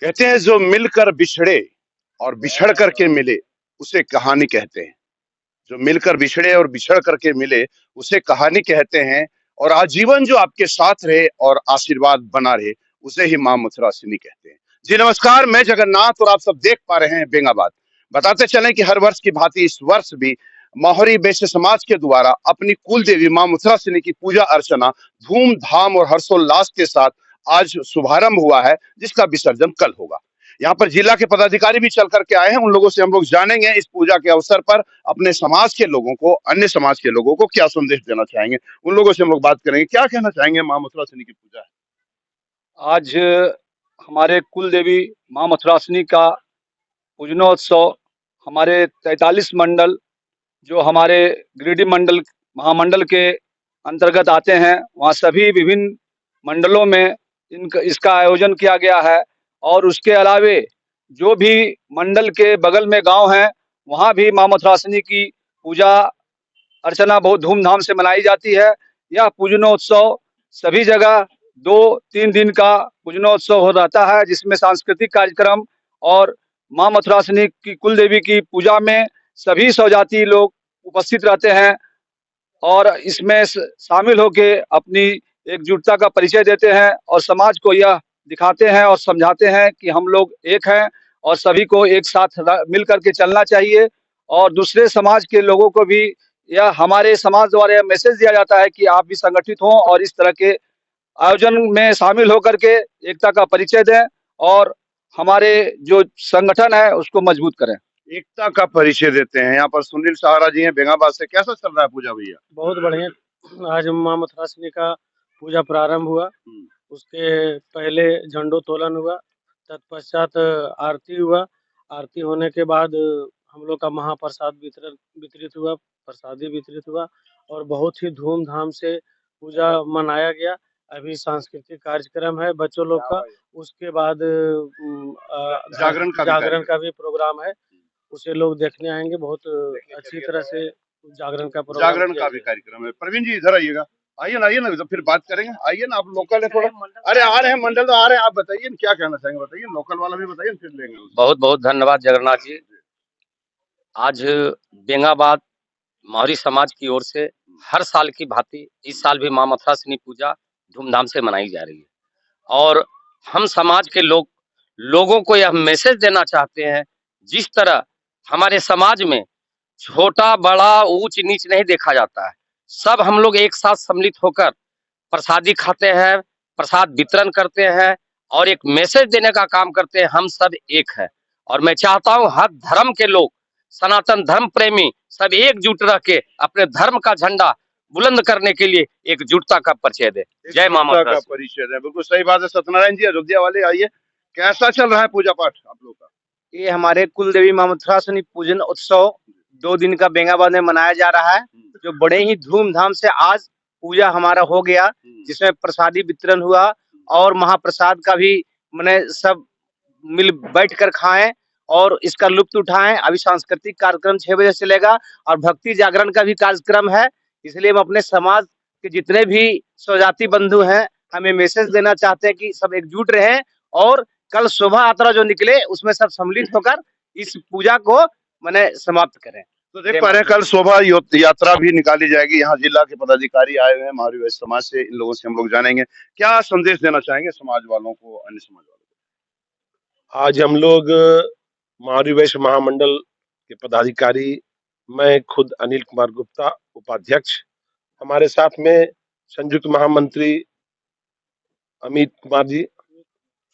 कहते हैं जो मिलकर बिछड़े और बिछड़ करके मिले उसे कहानी कहते हैं। जो मिलकर बिछड़े और बिछड़ करके मिले उसे कहानी कहते हैं। और आजीवन जो आपके साथ रहे और आशीर्वाद बना रहे उसे ही मां मथुरासिनी कहते हैं। जी नमस्कार, मैं जगन्नाथ और आप सब देख पा रहे हैं बेंगाबाद। बताते चलें कि हर वर्ष की भांति इस वर्ष भी मौहरी वैश्य समाज के द्वारा अपनी कुल देवी मां मथुरासिनी की पूजा अर्चना धूमधाम और हर्षोल्लास के साथ आज शुभारंभ हुआ है, जिसका विसर्जन कल होगा। यहाँ पर जिला के पदाधिकारी भी चल करके आए हैं, उन लोगों से हम लोग जानेंगे इस पूजा के अवसर पर अपने समाज के लोगों को, अन्य समाज के लोगों को क्या संदेश देना चाहेंगे। उन लोगों से हम लोग बात करेंगे, क्या कहना चाहेंगे मां मथुरासिनी की पूजा है। आज हमारे कुल देवी मां मथुरासिनी का पूजनोत्सव हमारे 43 मंडल जो हमारे गिरिडीह मंडल महामंडल के अंतर्गत आते हैं, वहाँ सभी विभिन्न मंडलों में इसका आयोजन किया गया है। और उसके अलावे जो भी मंडल के बगल में गांव हैं, वहाँ भी मां मथुरासिनी की पूजा अर्चना बहुत धूमधाम से मनाई जाती है। यह पूजनोत्सव सभी जगह 2-3 दिन का पूजनोत्सव हो रहता है, जिसमें सांस्कृतिक कार्यक्रम और मां मथुरासिनी की कुल देवी की पूजा में सभी स्वजाति लोग उपस्थित रहते हैं और इसमें शामिल होके अपनी एकजुटता का परिचय देते हैं और समाज को यह दिखाते हैं और समझाते हैं कि हम लोग एक हैं और सभी को एक साथ मिल करके चलना चाहिए। और दूसरे समाज के लोगों को भी यह हमारे समाज द्वारा यह मैसेज दिया जाता है कि आप भी संगठित हों और इस तरह के आयोजन में शामिल होकर के एकता का परिचय दें और हमारे जो संगठन है उसको मजबूत करें। एकता का परिचय देते हैं। यहाँ पर सुनील सहारा जी हैं बेंगाबाद से। कैसा चल रहा है पूजा भैया। बहुत बढ़िया। आज मां मथुरासिनी का पूजा प्रारंभ हुआ। उसके पहले झंडोत्तोलन हुआ, तत्पश्चात आरती हुआ। आरती होने के बाद हम लोग का महाप्रसाद वितरित हुआ, प्रसादी वितरित हुआ और बहुत ही धूमधाम से पूजा मनाया गया। अभी सांस्कृतिक कार्यक्रम है बच्चों लोग का। उसके बाद जागरण का भी प्रोग्राम है, उसे लोग देखने आएंगे। बहुत अच्छी तरह से जागरण का भी कार्यक्रम है। प्रवीण जी इधर आइएगा, आइए ना, आइए ना, तो फिर बात करेंगे। आइए ना, आप लोकल है थोड़ा। अरे आ रहे हैं, मंडल तो आ रहे हैं। आप बताइए क्या कहना चाहेंगे, बताइए। लोकल वाला भी बताइए, फिर लेंगे। बहुत बहुत धन्यवाद जगन्नाथ जी। आज बेंगाबाद मौहरी समाज की ओर से हर साल की भांति इस साल भी मां मथुरासिनी पूजा धूमधाम से मनाई जा रही है और हम समाज के लोगों को यह मैसेज देना चाहते हैं, जिस तरह हमारे समाज में छोटा बड़ा ऊंच नीच नहीं देखा जाता है। सब हम लोग एक साथ सम्मिलित होकर प्रसादी खाते हैं, प्रसाद वितरण करते हैं और एक मैसेज देने का काम करते हैं। हम सब एक है और मैं चाहता हूं हर धर्म के लोग, सनातन धर्म प्रेमी सब एकजुट रह के अपने धर्म का झंडा बुलंद करने के लिए एकजुटता का परिचय दे। जय मां मथुरा का परिचय दे। बिल्कुल सही बात है। सत्यनारायण जी अयोध्या वाले, आइए। कैसा चल रहा है पूजा पाठ आप लोग का। ये हमारे कुल देवी मां मथुरासिनी पूजन उत्सव 2 दिन का बेंगाबाद में मनाया जा रहा है, जो बड़े ही धूमधाम से आज पूजा हमारा हो गया, जिसमें प्रसादी वितरण हुआ और महाप्रसाद का भी मैंने सब मिल बैठ कर खाएं और इसका लुत्फ उठाएं। अभी सांस्कृतिक कार्यक्रम 6 बजे से चलेगा और भक्ति जागरण का भी कार्यक्रम है। इसलिए हम अपने समाज के जितने भी स्वजाति बंधु हैं, हमें मैसेज देना चाहते हैं कि सब एकजुट रहें और कल शोभा यात्रा जो निकले उसमें सब सम्मिलित होकर इस पूजा को मैंने समाप्त करें। तो देख पा रहे हैं कल शोभा यात्रा भी निकाली जाएगी। यहाँ जिला के पदाधिकारी आए हुए हैं मौहरी वैश्य समाज से। इन लोगों से हम लोग जानेंगे क्या संदेश देना चाहेंगे समाज वालों को, अन्य समाज वालों को। आज हम लोग मौहरी वैश्य महामंडल के पदाधिकारी, मैं खुद अनिल कुमार गुप्ता उपाध्यक्ष, हमारे साथ में संयुक्त महामंत्री अमित कुमार जी,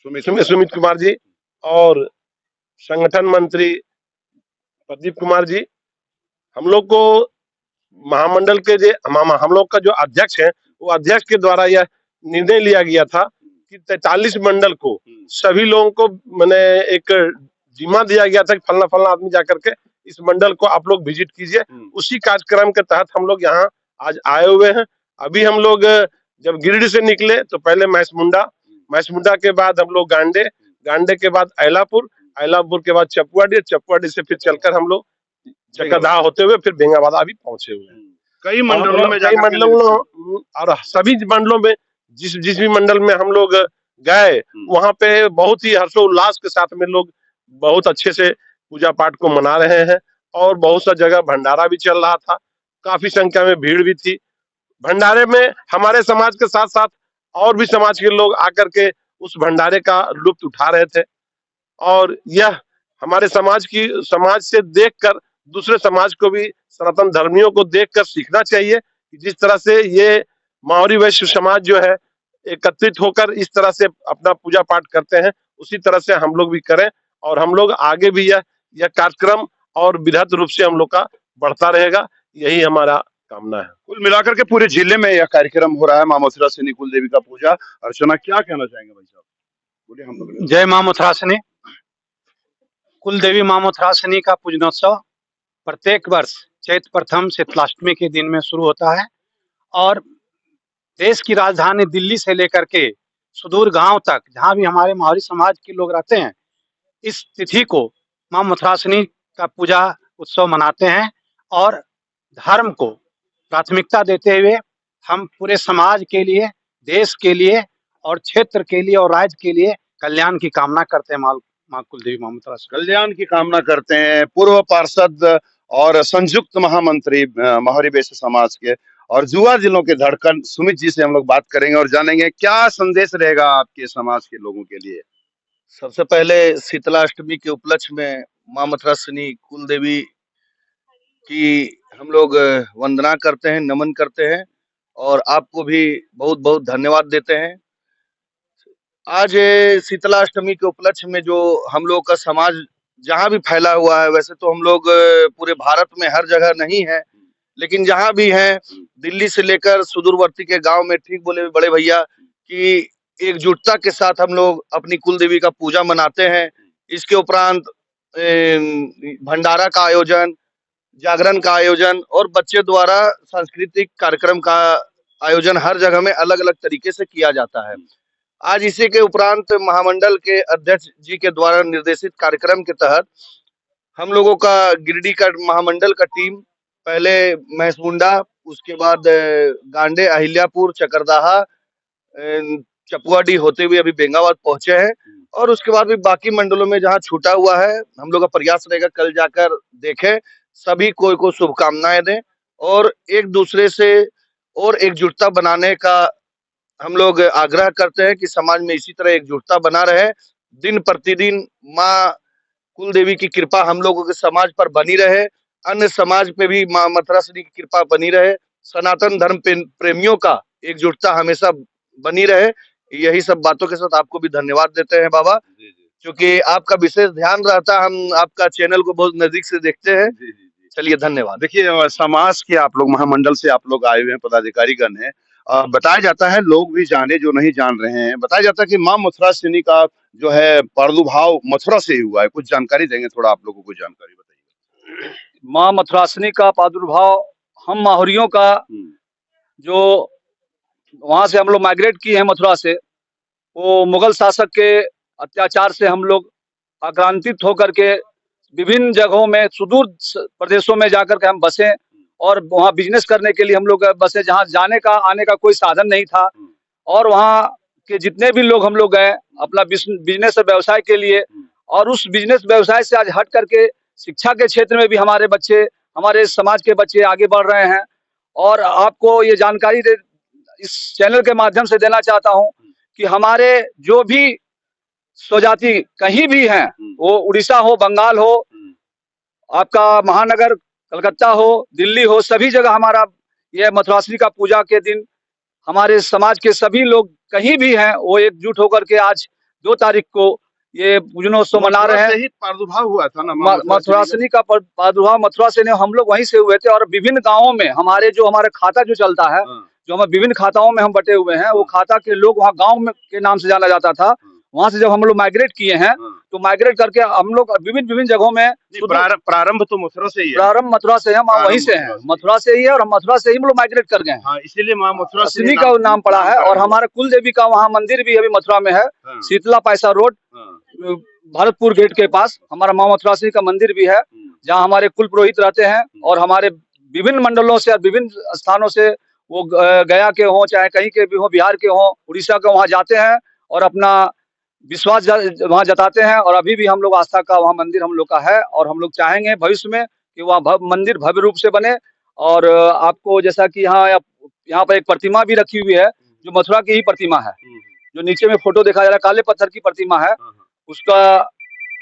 सुमित कुमार जी और संगठन मंत्री प्रदीप कुमार जी। हम लोग को महामंडल के हम लोग का जो अध्यक्ष है, वो अध्यक्ष के द्वारा यह निर्णय लिया गया था कि 43 मंडल को सभी लोगों को मैंने एक जिम्मा दिया गया था कि फलना फलना आदमी जाकर के इस मंडल को आप लोग विजिट कीजिए। उसी कार्यक्रम के तहत हम लोग यहाँ आज आए हुए हैं। अभी हम लोग जब गिरिडीह से निकले तो पहले महसमुंडा के बाद हम लोग गांडे के बाद अयलापुर के बाद चपुआडी से फिर चलकर हम लोग चक्करदाह होते हुए फिर बेंगाबाद अभी पहुंचे हुए हैं। कई मंडलों में और सभी मंडलों में जिस भी मंडल में हम लोग गए, वहां पे बहुत ही हर्षोल्लास के साथ में लोग बहुत अच्छे से पूजा पाठ को मना रहे हैं और बहुत सा जगह भंडारा भी चल रहा था, काफी संख्या में भीड़ भी थी। भंडारे में हमारे समाज के साथ साथ और भी समाज के लोग आकर के उस भंडारे का लुत्फ उठा रहे थे और यह हमारे समाज से देखकर दूसरे समाज को भी, सनातन धर्मियों को देखकर सीखना चाहिए कि जिस तरह से ये मावरी वैश्य समाज जो है एकत्रित होकर इस तरह से अपना पूजा पाठ करते हैं, उसी तरह से हम लोग भी करें और हम लोग आगे भी यह कार्यक्रम और बृहद रूप से हम लोग का बढ़ता रहेगा, यही हमारा कामना है। कुल मिलाकर के पूरे जिले में यह कार्यक्रम हो रहा है, मां मथुरासिनी कुल देवी का पूजा अर्चना। क्या कहना चाहेंगे भाई साहब? बोलिए। हम लोग जय मां मथुरासिनी। कुल देवी मां मथुरासिनी का पूजनोत्सव प्रत्येक वर्ष चैत्र प्रथम शीतलाष्टमी के दिन में शुरू होता है और देश की राजधानी दिल्ली से लेकर के सुदूर गांव तक जहां भी हमारे मावरी समाज के लोग रहते हैं, इस तिथि को मां मथुरासिनी का पूजा उत्सव मनाते हैं और धर्म को प्राथमिकता देते हुए हम पूरे समाज के लिए, देश के लिए और क्षेत्र के लिए और राज्य के लिए कल्याण की कामना करते हैं। मां कुलदेवी मां मथुरासिनी कल्याण की कामना करते हैं। पूर्व पार्षद और संयुक्त महामंत्री माहौरी वैश्य समाज के और जुआ जिलों के धड़कन सुमित जी से हम लोग बात करेंगे और जानेंगे क्या संदेश रहेगा आपके समाज के लोगों के लिए। सबसे पहले शीतलाष्टमी के उपलक्ष्य में मां मथुरासिनी कुल देवी की हम लोग वंदना करते हैं, नमन करते हैं और आपको भी बहुत बहुत धन्यवाद देते हैं। आज शीतलाष्टमी के उपलक्ष्य में जो हम लोग का समाज जहाँ भी फैला हुआ है, वैसे तो हम लोग पूरे भारत में हर जगह नहीं है, लेकिन जहाँ भी हैं, दिल्ली से लेकर सुदूरवर्ती के गांव में, ठीक बोले बड़े भैया, कि एकजुटता के साथ हम लोग अपनी कुल देवी का पूजा मनाते हैं। इसके उपरांत भंडारा का आयोजन, जागरण का आयोजन और बच्चे द्वारा सांस्कृतिक कार्यक्रम का आयोजन हर जगह में अलग अलग तरीके से किया जाता है। आज इसी के उपरांत महामंडल के अध्यक्ष जी के द्वारा निर्देशित कार्यक्रम के तहत हम लोगों का गिरिडीह का महामंडल का टीम पहले महसमुंडा, उसके बाद गांडे, अहिल्यापुर, चकरदाहा, चपुआडीह होते हुए अभी बेंगाबाद पहुंचे हैं और उसके बाद भी बाकी मंडलों में जहां छूटा हुआ है, हम लोग का प्रयास रहेगा कल जाकर देखें, सभी को शुभकामनाएं दें और एक दूसरे से और एकजुटता बनाने का हम लोग आग्रह करते हैं कि समाज में इसी तरह एकजुटता बना रहे। दिन प्रतिदिन माँ कुल देवी की कृपा हम लोगों के समाज पर बनी रहे, अन्य समाज पे भी माँ मथुरासिनी की कृपा बनी रहे, सनातन धर्म प्रेमियों का एकजुटता हमेशा बनी रहे। यही सब बातों के साथ आपको भी धन्यवाद देते हैं बाबा, क्योंकि आपका विशेष ध्यान रहता, हम आपका चैनल को बहुत नजदीक से देखते हैं। चलिए धन्यवाद। देखिए, समाज के आप लोग, महामंडल से आप लोग आए हुए हैं, पदाधिकारीगण हैं। बताया जाता है, लोग भी जाने जो नहीं जान रहे हैं, बताया जाता है कि मां मथुरासिनी का जो है प्रादुर्भाव मथुरा से ही हुआ है। कुछ जानकारी देंगे, थोड़ा आप लोगों को जानकारी बताइए। मां मथुरासिनी का प्रादुर्भाव हम माहुरियों का, जो वहां से हम लोग माइग्रेट किए हैं मथुरा से, वो मुगल शासक के अत्याचार से हम लोग आक्रांतित होकर के विभिन्न जगहों में, सुदूर प्रदेशों में जाकर के हम बसे और वहाँ बिजनेस करने के लिए हम लोग बसे, जहाँ जाने का आने का कोई साधन नहीं था। और वहाँ के जितने भी लोग हम लोग गए अपना बिजनेस और व्यवसाय के लिए, और उस बिजनेस व्यवसाय से आज हट करके शिक्षा के क्षेत्र में भी हमारे बच्चे, हमारे समाज के बच्चे आगे बढ़ रहे हैं। और आपको ये जानकारी इस चैनल के माध्यम से देना चाहता हूँ कि हमारे जो भी स्वजाति कहीं भी हैं, वो उड़ीसा हो, बंगाल हो, आपका महानगर कलकत्ता हो, दिल्ली हो, सभी जगह हमारा यह मथुरासिनी का पूजा के दिन हमारे समाज के सभी लोग कहीं भी हैं, वो एकजुट होकर के आज 2 तारीख को ये पूजनोत्सव मना रहे हैं। प्रादुर्भाव हुआ था ना मथुरासिनी का प्रादुर्भाव मथुरा से नहीं, हम लोग वहीं से हुए थे। और विभिन्न गाँवों में हमारा खाता जो चलता है, जो हमें विभिन्न खाताओं में हम बटे हुए हैं, वो खाता के लोग वहाँ गाँव में के नाम से जाना जाता था। वहां से जब हम लोग माइग्रेट किए हैं, तो माइग्रेट करके हम लोग विभिन्न जगहों में, प्रारंभ तो मथुरा से ही है। प्रारंभ मथुरा से है, वहीं से है, मथुरा से ही है और हम मथुरा से ही हम लोग माइग्रेट कर गए हैं, इसीलिए मां मथुरासिनी का नाम पड़ा है। और हमारे कुल देवी का वहाँ मंदिर भी अभी मथुरा में है, शीतला पैसा रोड, भारतपुर गेट के पास हमारा मां मथुरासिनी का मंदिर भी है, जहाँ हमारे कुल पुरोहित रहते हैं। और हमारे विभिन्न मंडलों से और विभिन्न स्थानों से वो गया के हों, चाहे कहीं के भी हों, बिहार के हों, उड़ीसा के, वहाँ जाते हैं और अपना विश्वास वहाँ जताते हैं। और अभी भी हम लोग आस्था का वहाँ मंदिर हम लोग का है, और हम लोग चाहेंगे भविष्य में कि वहाँ मंदिर भव्य रूप से बने। और आपको जैसा कि यहाँ पर एक प्रतिमा भी रखी हुई है, जो मथुरा की ही प्रतिमा है, जो नीचे में फोटो देखा जा रहा है, काले पत्थर की प्रतिमा है, उसका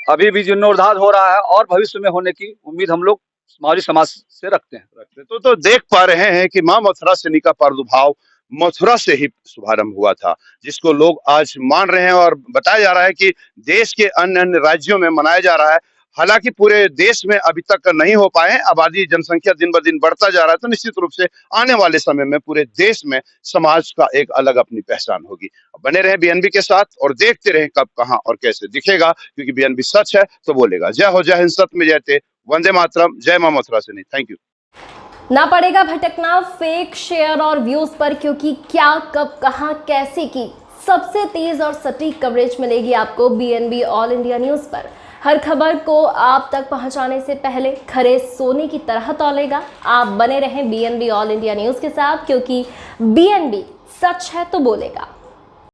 अभी भी जीर्णोद्धार हो रहा है, और भविष्य में होने की उम्मीद हम लोग मौर्य समाज से रखते हैं। तो देख पा रहे हैं कि मां मथुरासिनी का प्रादुर्भाव मथुरा से ही शुभारंभ हुआ था, जिसको लोग आज मान रहे हैं, और बताया जा रहा है कि देश के अन्य अन्य राज्यों में मनाया जा रहा है। हालांकि पूरे देश में अभी तक नहीं हो पाए, आबादी जनसंख्या दिन ब दिन बढ़ता जा रहा है, तो निश्चित रूप से आने वाले समय में पूरे देश में समाज का एक अलग अपनी पहचान होगी। बने रहे बीएनबी के साथ और देखते रहे कब, कहां और कैसे दिखेगा, क्योंकि बीएनबी सच है तो बोलेगा। जय हो, जय हिंद, सत्य में जयते, वंदे मातरम, जय मां मथुरासिनी। Thank you. ना पड़ेगा भटकना फेक शेयर और व्यूज पर, क्योंकि क्या, कब, कहां, कैसे की सबसे तेज और सटीक कवरेज मिलेगी आपको बीएनबी ऑल इंडिया न्यूज पर। हर खबर को आप तक पहुंचाने से पहले खरे सोने की तरह तौलेगा। आप बने रहें बीएनबी ऑल इंडिया न्यूज के साथ, क्योंकि बीएनबी सच है तो बोलेगा।